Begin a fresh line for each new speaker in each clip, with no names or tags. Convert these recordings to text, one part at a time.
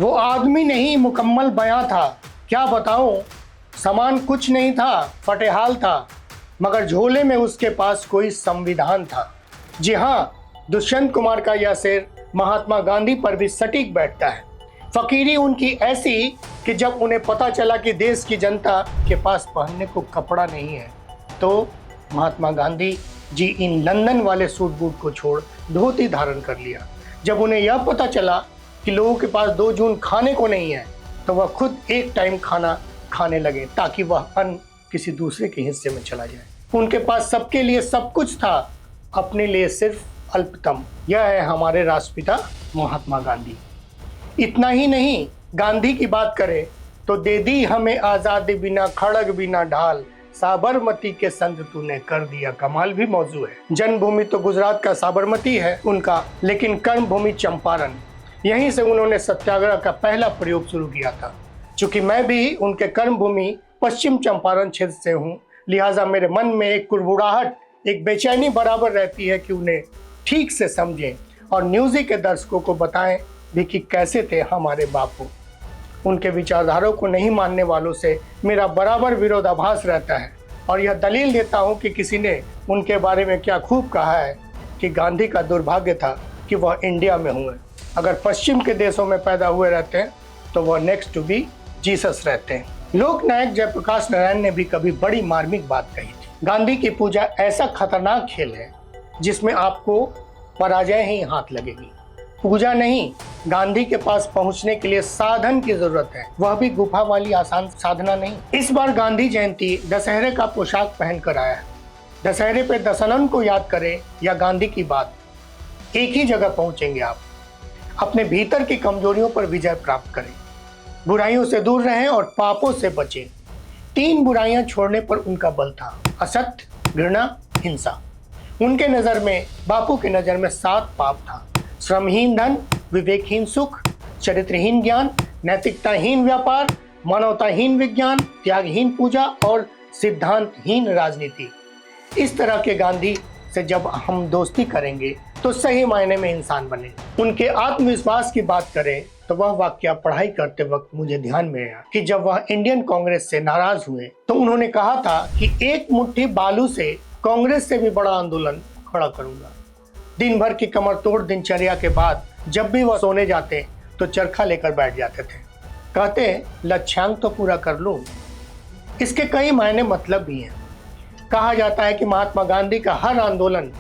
वो आदमी नहीं मुकम्मल बयां था, क्या बताऊं। सामान कुछ नहीं था, फटेहाल था, मगर झोले में उसके पास कोई संविधान था। जी हाँ, दुष्यंत कुमार का यह शेर महात्मा गांधी पर भी सटीक बैठता है। फकीरी उनकी ऐसी कि जब उन्हें पता चला कि देश की जनता के पास पहनने को कपड़ा नहीं है, तो महात्मा गांधी जी इन लंदन वाले सूट बूट को छोड़ धोती धारण कर लिया। जब उन्हें यह पता चला कि लोगों के पास 2 जून खाने को नहीं है, तो वह खुद एक टाइम खाना खाने लगे ताकि वह अन्न किसी दूसरे के हिस्से में चला जाए। उनके पास सबके लिए सब कुछ था, अपने लिए सिर्फ अल्पतम। यह है हमारे राष्ट्रपिता महात्मा गांधी। इतना ही नहीं, गांधी की बात करें तो दे दी हमें आज़ादी बिना खड़ग बिना ढाल, साबरमती के संग तूने कर दिया कमाल भी मौजू है। जन्मभूमि तो गुजरात का साबरमती है उनका, लेकिन कर्मभूमि चंपारण। यहीं से उन्होंने सत्याग्रह का पहला प्रयोग शुरू किया था। चूंकि मैं भी उनके कर्मभूमि पश्चिम चंपारण क्षेत्र से हूँ, लिहाजा मेरे मन में एक कुड़बुड़ाहट, एक बेचैनी बराबर रहती है कि उन्हें ठीक से समझें और न्यूज़ी के दर्शकों को बताएं भी कि कैसे थे हमारे बापू। उनके विचारधारों को नहीं मानने वालों से मेरा बराबर विरोधाभास रहता है और यह दलील देता हूं कि किसी ने उनके बारे में क्या खूब कहा है कि गांधी का दुर्भाग्य था कि वह इंडिया में हुए। अगर पश्चिम के देशों में पैदा हुए रहते हैं तो वह नेक्स्ट टू बी जीसस रहते हैं। लोकनायक जयप्रकाश नारायण ने भी कभी बड़ी मार्मिक बात कही थी। गांधी की पूजा ऐसा खतरनाक खेल है जिसमें आपको पराजय ही हाथ लगेगी। पूजा नहीं, गांधी के पास पहुंचने के लिए साधन की जरूरत है, वह भी गुफा वाली आसान साधना नहीं। इस बार गांधी जयंती दशहरे का पोशाक पहनकर आया है। दशहरे पे दशहरन को याद करें या गांधी की बात, एक ही जगह पहुंचेंगे आप। अपने भीतर की कमजोरियों पर विजय प्राप्त करें, बुराइयों से दूर रहें और पापों से बचें। 3 बुराइयां छोड़ने पर उनका बल था: असत्य, घृणा, हिंसा। उनके नजर में, बापू की नजर में 7 पाप था: श्रमहीन धन, विवेकहीन सुख, चरित्रहीन ज्ञान, नैतिकताहीन व्यापार, मानवताहीन विज्ञान, त्यागहीन पूजा और सिद्धांतहीन राजनीति। इस तरह के गांधी से जब हम दोस्ती करेंगे तो सही मायने में इंसान बने। उनके आत्मविश्वास की बात करें तो वह वाक्य पढ़ाई करते वक्त मुझे ध्यान में आया कि जब वह इंडियन कांग्रेस से नाराज हुए तो उन्होंने कहा था कि एक मुट्ठी बालू से कांग्रेस से भी बड़ा आंदोलन खड़ा करूंगा। दिन भर की कमर तोड़ दिनचर्या के बाद जब भी वह सोने जाते तो चरखा लेकर बैठ जाते थे। कहते लक्ष्यांक तो पूरा कर लूं। इसके कई मायने मतलब भी हैं। कहा जाता है कि महात्मा गांधी का हर आंदोलन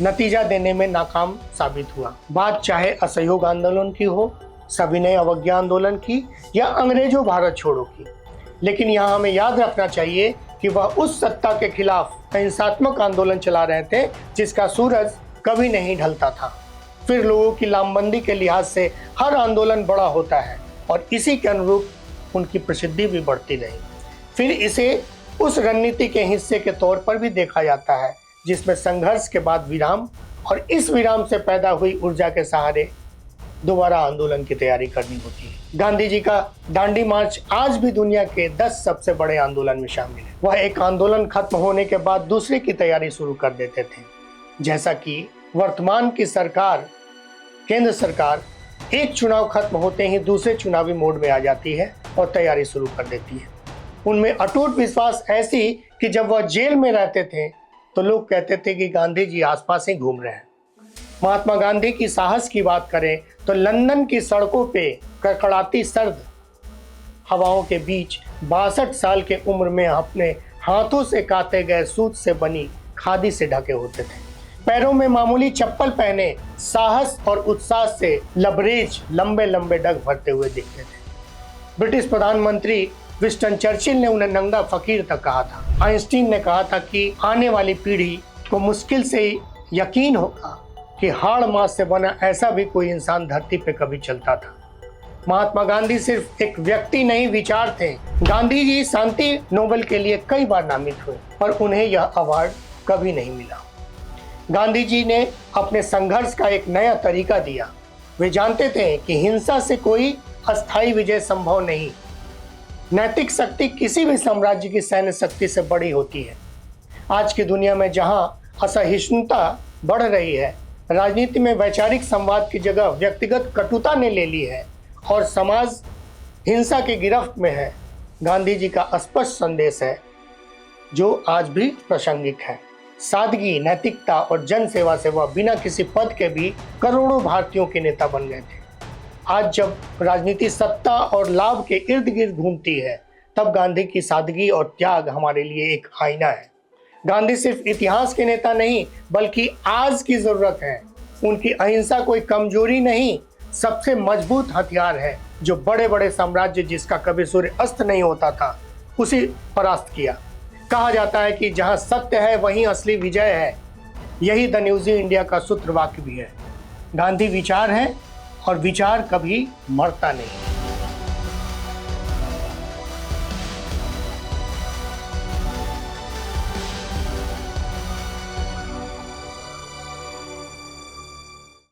नतीजा देने में नाकाम साबित हुआ। बात चाहे असहयोग आंदोलन की हो, सविनय अवज्ञा आंदोलन की या अंग्रेजों भारत छोड़ो की, लेकिन यहाँ हमें याद रखना चाहिए कि वह उस सत्ता के खिलाफ हिंसात्मक आंदोलन चला रहे थे जिसका सूरज कभी नहीं ढलता था। फिर लोगों की लामबंदी के लिहाज से हर आंदोलन बड़ा होता है और इसी के अनुरूप उनकी प्रसिद्धि भी बढ़ती रही। फिर इसे उस रणनीति के हिस्से के तौर पर भी देखा जाता है जिसमें संघर्ष के बाद विराम और इस विराम से पैदा हुई ऊर्जा के सहारे दोबारा आंदोलन की तैयारी करनी होती है। गांधी जी का दांडी मार्च आज भी दुनिया के 10 सबसे बड़े आंदोलन में शामिल है। वह एक आंदोलन खत्म होने के बाद दूसरे की तैयारी शुरू कर देते थे, जैसा कि वर्तमान की सरकार, केंद्र सरकार, एक चुनाव खत्म होते ही दूसरे चुनावी मोड में आ जाती है और तैयारी शुरू कर देती है। उनमें अटूट विश्वास ऐसी कि जब वह जेल में रहते थे तो लोग कहते थे कि गांधी जी आसपास ही घूम रहे हैं। महात्मा गांधी की साहस की बात करें तो लंदन की सड़कों पे कड़कड़ाती सर्द हवाओं के बीच 62 साल के उम्र में अपने हाथों से काते गए सूत से बनी खादी से ढके होते थे। पैरों में मामूली चप्पल पहने साहस और उत्साह से लबरेज लंबे लंबे डग भरते हुए दिखते थे। ब्रिटिश प्रधानमंत्री विंस्टन चर्चिल ने उन्हें नंगा फकीर तक कहा था। आइंस्टीन ने कहा था कि आने वाली पीढ़ी को मुश्किल से यकीन होगा कि हाड़ मांस से बना ऐसा भी कोई इंसान धरती पे कभी चलता था। महात्मा गांधी सिर्फ एक व्यक्ति नहीं, विचार थे। गांधी जी शांति नोबेल के लिए कई बार नामित हुए पर उन्हें यह अवार्ड कभी नहीं मिला। गांधी जी ने अपने संघर्ष का एक नया तरीका दिया। वे जानते थे कि हिंसा से कोई अस्थायी विजय संभव नहीं। नैतिक शक्ति किसी भी साम्राज्य की सैन्य शक्ति से बड़ी होती है। आज की दुनिया में जहां असहिष्णुता बढ़ रही है, राजनीति में वैचारिक संवाद की जगह व्यक्तिगत कटुता ने ले ली है और समाज हिंसा की गिरफ्त में है, गांधी जी का स्पष्ट संदेश है जो आज भी प्रासंगिक है। सादगी, नैतिकता और जन सेवा से वह बिना किसी पद के भी करोड़ों भारतीयों के नेता बन गए थे। आज जब राजनीति सत्ता और लाभ के इर्द गिर्द घूमती है, तब गांधी की सादगी और त्याग हमारे लिए एक आईना है। गांधी सिर्फ इतिहास के नेता नहीं, बल्कि आज की जरूरत है। उनकी अहिंसा कोई कमजोरी नहीं, सबसे मजबूत हथियार है जो बड़े बड़े साम्राज्य जिसका कभी सूर्य अस्त नहीं होता था, उसे परास्त किया। कहा जाता है कि जहां सत्य है वहीं असली विजय है। यही द न्यू इंडिया का सूत्र वाक्य भी है। गांधी विचार है और विचार कभी मरता नहीं।